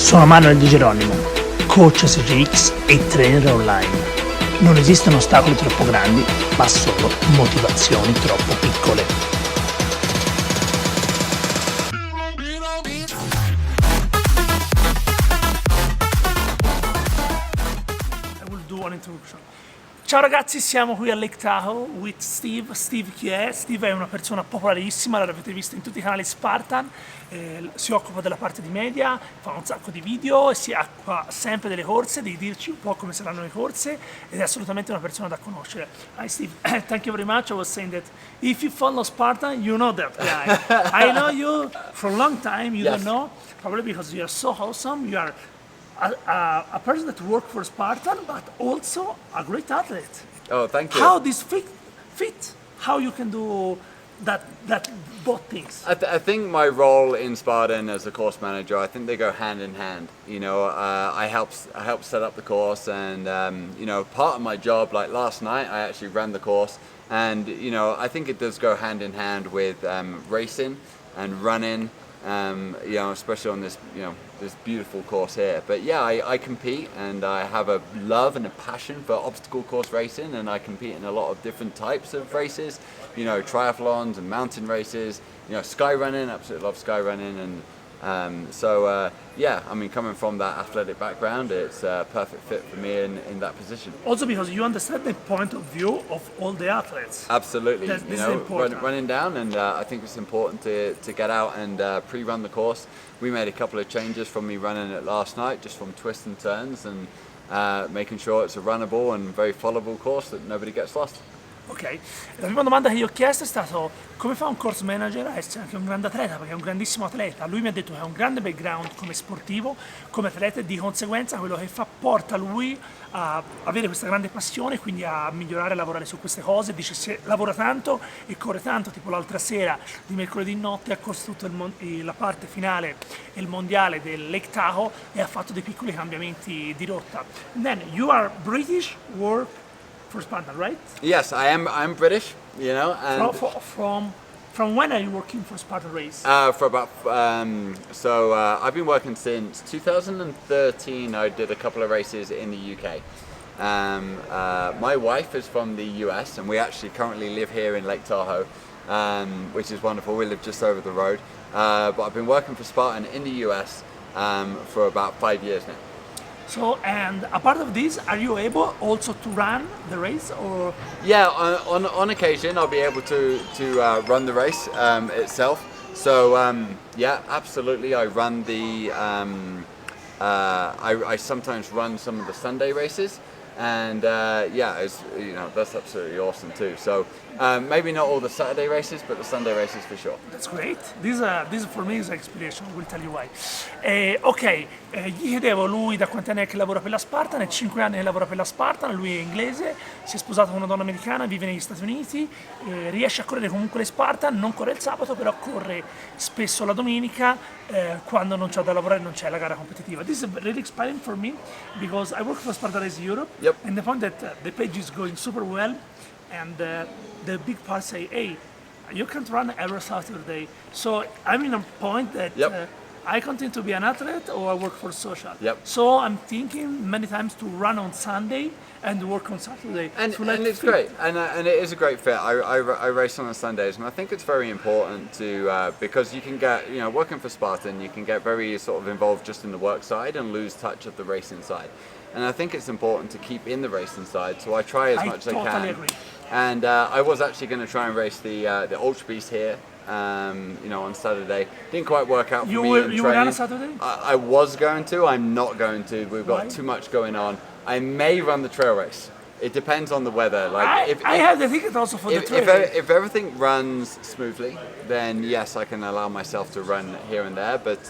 Sono Manuel Di Geronimo, coach SGX e trainer online. Non esistono ostacoli troppo grandi, ma solo motivazioni troppo piccole. I will do an introduction. Ciao ragazzi, siamo qui a Lake Tahoe with Steve. Steve chi è? Steve è una persona popolarissima, l'avete visto in tutti i canali Spartan, si occupa della parte di media, fa un sacco di video e si occupa sempre delle corse, di dirci un po' come saranno le corse ed è assolutamente una persona da conoscere. Hi Steve, thank you very much. I was saying that if you follow Spartan, you know that guy. I know you for a long time, you don't know, probably because you are so awesome, you are a person that worked for Spartan, but also a great athlete. Oh, thank you. How this fit? How you can do that both things? I think my role in Spartan as a course manager, I think they go hand in hand. You know, I help set up the course, and you know, part of my job, like last night, I actually ran the course, and you know, I think it does go hand in hand with racing and running. You know, especially on this, you know, this beautiful course here. But yeah, I compete, and I have a love and a passion for obstacle course racing, and I compete in a lot of different types of races. You know, triathlons and mountain races. You know, sky running. Absolutely love sky running, and yeah, I mean, coming from that athletic background, it's a perfect fit for me in that position. Also because you understand the point of view of all the athletes. Absolutely, This you is know, important. running down, and I think it's important to get out and pre-run the course. We made a couple of changes from me running it last night, just from twists and turns, and making sure it's a runnable and very followable course that nobody gets lost. Ok, la prima domanda che gli ho chiesto è stato come fa un course manager a essere anche un grande atleta, perché è un grandissimo atleta. Lui mi ha detto che ha un grande background come sportivo, come atleta, e di conseguenza quello che fa porta lui a avere questa grande passione, quindi a migliorare e lavorare su queste cose. Dice se lavora tanto e corre tanto, tipo l'altra sera di mercoledì notte ha corso tutta la parte finale e il mondiale del Lake Tahoe e ha fatto dei piccoli cambiamenti di rotta. And then you are British, work for Spartan, right? Yes, I'm British, you know, and From when are you working for Spartan Race? for about I've been working since 2013. I did a couple of races in the UK. My wife is from the US, and we actually currently live here in Lake Tahoe, which is wonderful. We live just over the road, but I've been working for Spartan in the US for about 5 years now. So, and a part of this, are you able also to run the race, or? Yeah, on occasion I'll be able to run the race itself. So yeah, absolutely. I run the I sometimes run some of the Sunday races, and yeah, it's, you know, that's absolutely awesome too. So maybe not all the Saturday races, but the Sunday races for sure. That's great. This for me is an inspiration. We'll tell you why. Ok, gli chiedevo lui da quanti anni è che lavora per la Spartan. È 5 anni che lavora per la Spartan. Lui è inglese, si è sposato con una donna americana, vive negli Stati Uniti, riesce a correre comunque le Spartan, non corre il sabato, però corre spesso la domenica quando non c'è da lavorare, non c'è la gara competitiva. This is really exciting for me because I work for Spartan Race Europe, Yep. and the point that the page is going super well, and the big part say, hey, you can't run every Saturday. So I'm in a point that Yep. I continue to be an athlete or I work for social. Yep. So I'm thinking many times to run on Sunday and work on Saturday. And, So, like, and it's fit. great, and it is a great fit. I race on Sundays, and I think it's very important to because you can get, you know, working for Spartan, you can get very sort of involved just in the work side and lose touch of the racing side. And I think it's important to keep in the racing side, so I try as much as I can. totally agree. And I was actually going to try and race the Ultra Beast here, you know, on Saturday. Didn't quite work out for me in You were training. on a Saturday? I was going to. I'm not going to. We've got Why? too much going on. I may run the trail race. It depends on the weather. Like I have the ticket also for the trail. if everything runs smoothly, then yes, I can allow myself to run here and there. But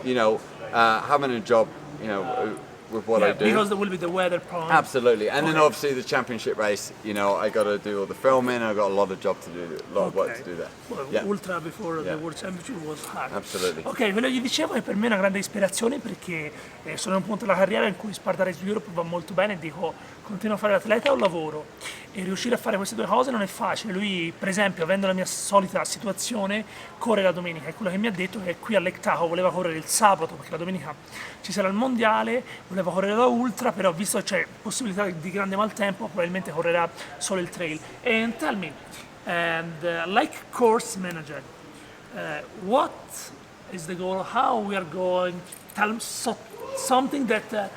you know, having a job, you know, with what I do. Because there will be the weather problem. Absolutely, and then Okay. obviously the championship race. You know, I got to do all the filming. I got a lot of job to do, a lot of work to do there. Well, Yeah. Ultra before the Yeah. World Championship was hard. Absolutely. Ok, quello che gli dicevo è per me una grande ispirazione perché sono in un punto della carriera in cui Spartan Race Europe va molto bene e dico continuo a fare l'atleta o lavoro e riuscire a fare queste due cose non è facile. Lui per esempio avendo la mia solita situazione corre la domenica e quello che mi ha detto è che qui a Lake Tahoe voleva correre il sabato perché la domenica ci sarà il mondiale, voleva correre la ultra però visto che c'è possibilità di grande maltempo probabilmente correrà solo il trail. And tell me, like course manager, what is the goal? How we are going? Tell something that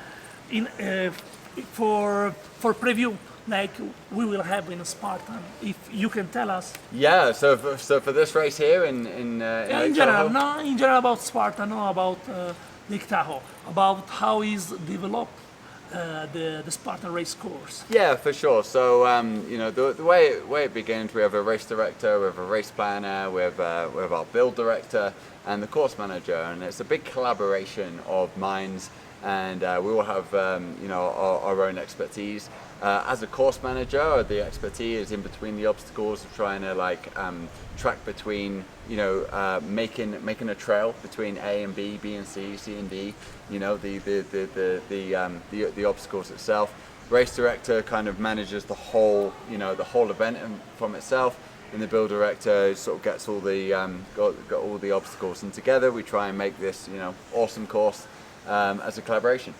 for preview, like we will have in Spartan. If you can tell us. Yeah. So for this race here in In Lake general, Tahoe? no, in general about Spartan, no about Lake Tahoe, about how is developed the Spartan race course. Yeah, for sure. So you know the way it begins, we have a race director, we have a race planner, we have our build director and the course manager, and it's a big collaboration of minds, and we all have you know our own expertise. As a course manager, the expertise is in between the obstacles of trying to like track between, you know, making a trail between A and B, B and C, C and D. You know, the obstacles itself. Race director kind of manages the whole, you know, the whole event from itself, and the build director sort of gets all the got all the obstacles, and together we try and make this, you know, awesome course as a collaboration.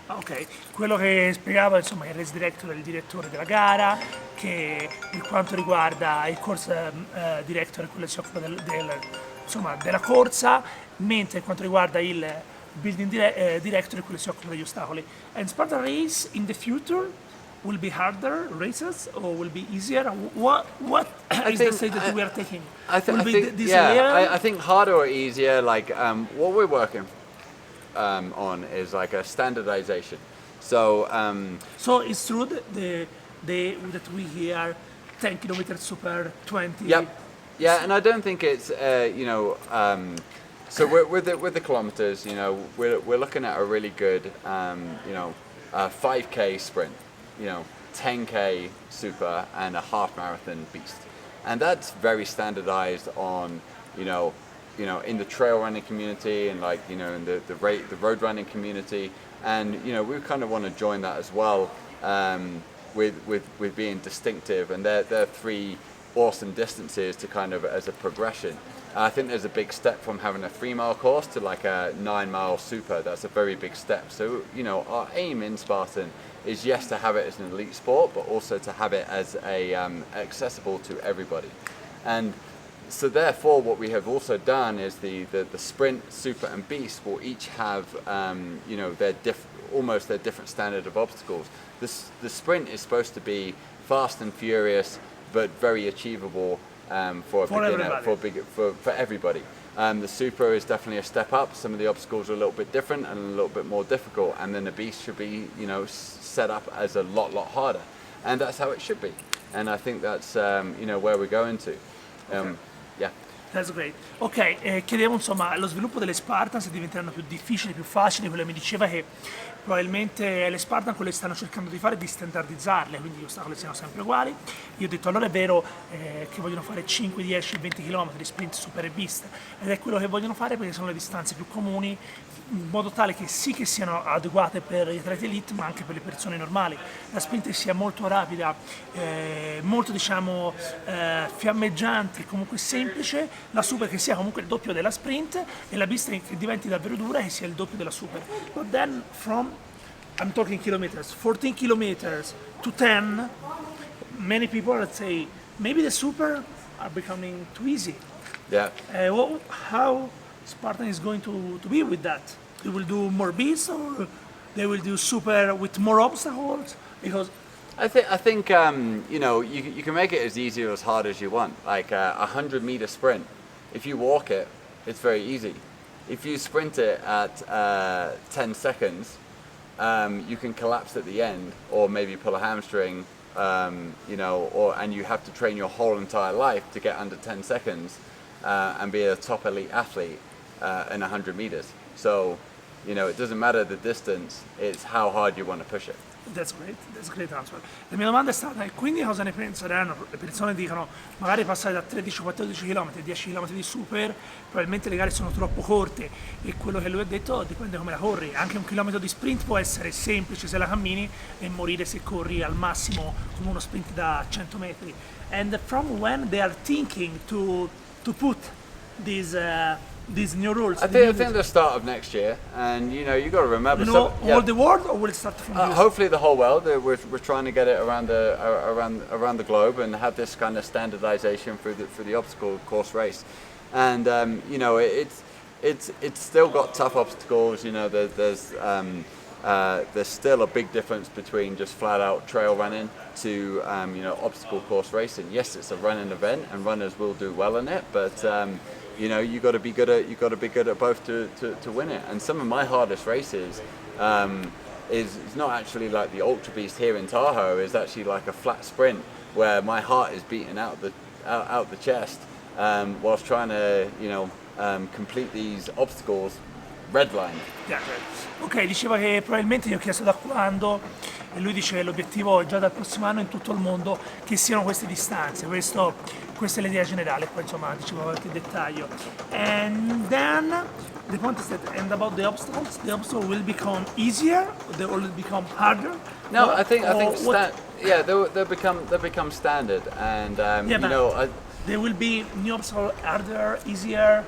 Ok, quello che spiegava insomma il race director è il direttore della gara, che per quanto riguarda il course director è quello che si occupa insomma, della corsa, mentre per quanto riguarda il building director è quello che si occupa degli ostacoli. And Spartan Race in the future will be harder races or will be easier? What is the state that we are taking? I will be think this yeah, year? I think harder or easier. Like what we're working on is like a standardization. So So it's true that that we hear 10 kilometers super 20. yep, yeah, and I don't think it's you know. So with the kilometers, you know, we're looking at a really good you know 5K sprint, you know 10K super and a half marathon beast, and that's very standardized on you know in the trail running community and like you know in the road running community, and you know we kind of want to join that as well with being distinctive, and they're three awesome distances to kind of as a progression. I think there's a big step from having a 3-mile course to like a 9-mile super. That's a very big step. So you know our aim in Spartan is yes to have it as an elite sport, but also to have it as a accessible to everybody. And so therefore what we have also done is the sprint, super and beast will each have you know almost their different standard of obstacles. The sprint is supposed to be fast and furious but very achievable for a beginner, for everybody. The super is definitely a step up. Some of the obstacles are a little bit different and a little bit more difficult, and then the beast should be you know set up as a lot harder, and that's how it should be. And I think that's you know where we're going to. Yeah. That's great. Ok, chiedevo insomma lo sviluppo delle Spartan se diventeranno più difficili, più facili, quello che mi diceva che probabilmente le Spartan quello che stanno cercando di fare è di standardizzarle, quindi gli ostacoli siano sempre uguali. Io ho detto allora è vero che vogliono fare 5, 10, 20 km di sprint super e beast, ed è quello che vogliono fare perché sono le distanze più comuni, in modo tale che sì che siano adeguate per gli atleti elite ma anche per le persone normali. La sprint sia molto rapida, molto diciamo fiammeggiante, comunque semplice, la super che sia comunque il doppio della sprint e la beast che diventi davvero dura che sia il doppio della super. But then from, I'm talking kilometers, 14 kilometers to 10, many people would say maybe the super are becoming too easy. Yeah. How Spartan is going to be with that? They will do more beasts or they will do super with more obstacles? Because I think you know you can make it as easy or as hard as you want. Like a 100-meter sprint, if you walk it, it's very easy. If you sprint it at 10 seconds, you can collapse at the end, or maybe pull a hamstring. You know, and you have to train your whole entire life to get under 10 seconds and be a top elite athlete in 100 meters. So, You know, it doesn't matter the distance, it's how hard you want to push it. That's a great answer. La mia domanda è stata, e quindi cosa ne penseranno? Le persone dicono, magari passare da 13-14 km a 10 km di super, probabilmente le gare sono troppo corte, e quello che lui ha detto dipende come la corri. Anche un chilometro di sprint può essere semplice se la cammini e morire se corri al massimo come uno sprint da 100 metri. And from when they are thinking to put these new rules? I think the start of next year, and you know, you got to remember. All the world, or will it start from US? Hopefully the whole world. We're trying to get it around the globe and have this kind of standardization for the obstacle course race, and you know, it's still got tough obstacles. You know, there's still a big difference between just flat out trail running to you know, obstacle course racing. Yes, it's a running event, and runners will do well in it, but you know, you got to be good at both to win it. And some of my hardest races is not actually like the Ultra Beast here in Tahoe. Is actually like a flat sprint where my heart is beating out the chest whilst trying to, you know, complete these obstacles redline. Yeah, ok, diceva che probabilmente gli ho chiesto da quando, e lui dice che l'obiettivo è già dal prossimo anno in tutto il mondo che siano queste distanze. Questa è l'idea generale, poi insomma diceva qualche dettaglio. And then the point is that, and about the obstacle will become easier, they will become harder. No, I think they'll become standard, and you know, there will be new obstacles harder, easier.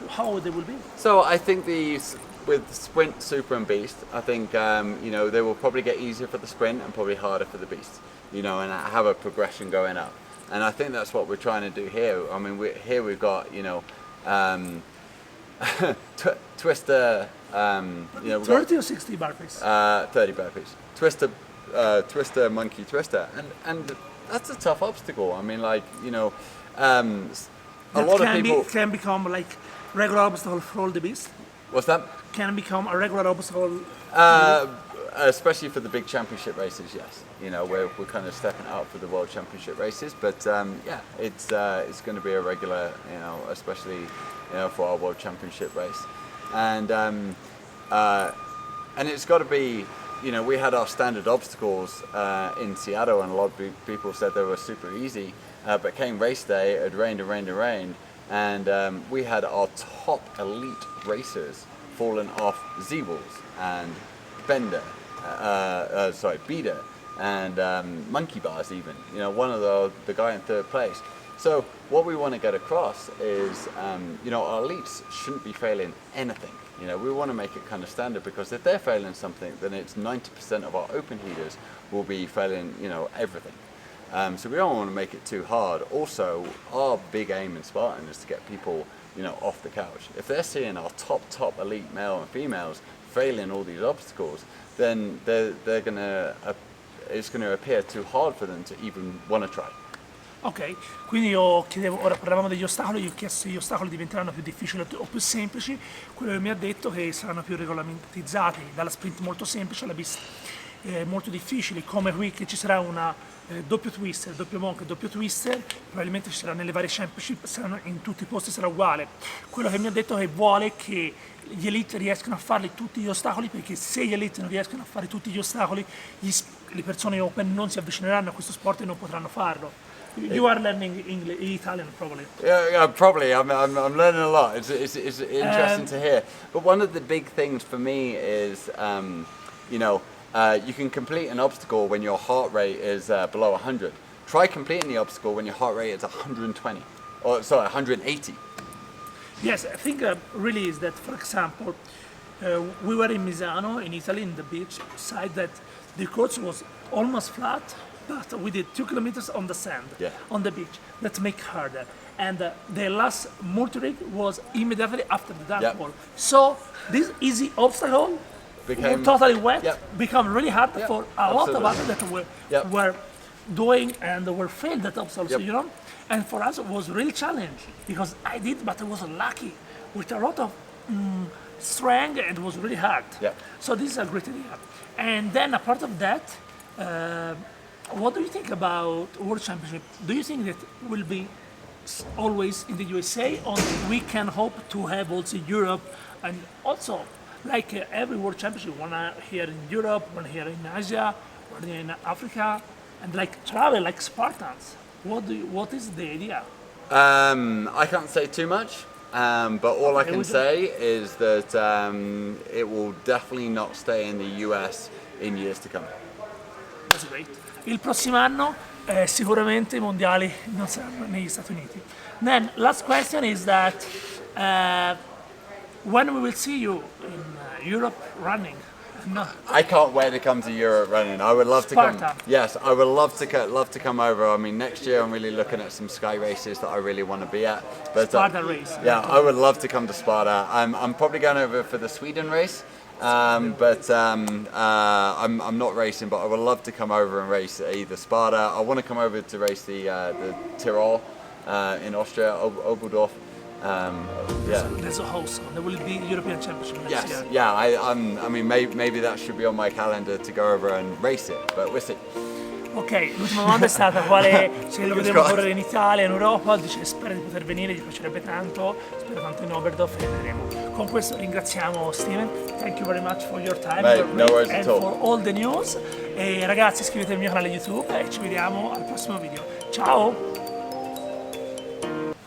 How they will be? So I think with sprint, super, and beast, I think you know, they will probably get easier for the sprint and probably harder for the beast. You know, and have a progression going up. And I think that's what we're trying to do here. I mean, we've got, you know, twister. You know, 30 or 60 burpees? 30 burpees. Twister, monkey twister, and that's a tough obstacle. I mean, like, you know, a lot of people can become like regular obstacle for all the beasts. What's that? Can become a regular obstacle. Especially for the big championship races, yes. You know, we're kind of stepping out for the world championship races, but yeah, it's going to be a regular, you know, especially, you know, for our world championship race, and it's got to be, you know, we had our standard obstacles in Seattle, and a lot of people said they were super easy, but came race day, it rained, and we had our top elite racers falling off Z-Walls and Bender, Beater, and monkey bars even. You know, one of the guy in third place. So what we want to get across is, you know, our elites shouldn't be failing anything. You know, we want to make it kind of standard, because if they're failing something, then it's 90% of our open heaters will be failing, you know, everything. So we don't want to make it too hard. Also, our big aim in Spartan is to get people, you know, off the couch. If they're seeing our top elite male and females failing all these obstacles, then it's gonna appear too hard for them to even want to try. Ok, quindi io chiedevo, ora parlavamo degli ostacoli, io ho chiesto se gli ostacoli diventeranno più difficili o più semplici. Quello che mi ha detto che saranno più regolamentizzati, dalla sprint molto semplice alla pista molto difficili, come qui che ci sarà una doppio twister, doppio monk e doppio twister, probabilmente ci sarà nelle varie championship, in tutti i posti sarà uguale. Quello che mi ha detto è che vuole che gli elite riescano a farli tutti gli ostacoli, perché se gli elite non riescono a fare tutti gli ostacoli, le persone open non si avvicineranno a questo sport e non potranno farlo. You are learning Italian, probably. Yeah, probably. I'm learning a lot. It's interesting to hear. But one of the big things for me is, you know, you can complete an obstacle when your heart rate is below 100. Try completing the obstacle when your heart rate is 120, or sorry, 180. Yes, I think really is that, for example, we were in Misano, in Italy, in the beach side, that the course was almost flat, but we did 2 kilometers on the sand, on the beach. That make harder. And the last multi-rig was immediately after the downfall. So this easy obstacle became totally wet, become really hard for a lot of us that were doing and were failed that obstacle, you know. And for us it was really challenging, because I did, but I was lucky with a lot of strength, and it was really hard. So this is a great idea. And then apart of that, what do you think about World Championship? Do you think that will be always in the USA, or we can hope to have also Europe, and also like every World Championship, one here in Europe, one here in Asia, one here in Africa, and like travel like Spartans. What is the idea? I can't say too much, but all I Okay, can would you- say is that it will definitely not stay in the US in years to come. That's great. Il prossimo anno sicuramente i mondiali non saranno negli Stati Uniti. Then last question is that when we will see you in Europe running? No. I can't wait to come to Europe running. I would love to come. Sparta. Yes, I would love to come over. I mean, next year I'm really looking at some sky races that I really want to be at. But Spartan Race. yeah, I would love to come to Sparta. I'm probably going over for the Sweden race. I'm not racing, but I would love to come over and race either Sparta. I want to come over to race the Tyrol in Austria, Oberndorf. Yeah. There's a host. There will be European Championship next Yes. year. Yeah. I mean, maybe that should be on my calendar to go over and race it, but we'll see. Ok, l'ultima domanda è stata quale se lo vedremo Scusa. correre in Italia, in Europa, dice spera di poter venire, gli piacerebbe tanto, spero tanto in Oberndorf e vedremo. Con questo ringraziamo Steven, thank you very much for your time, Mate, your no worries and at all. for all the news. E ragazzi iscrivetevi al mio canale YouTube e ci vediamo al prossimo video. Ciao!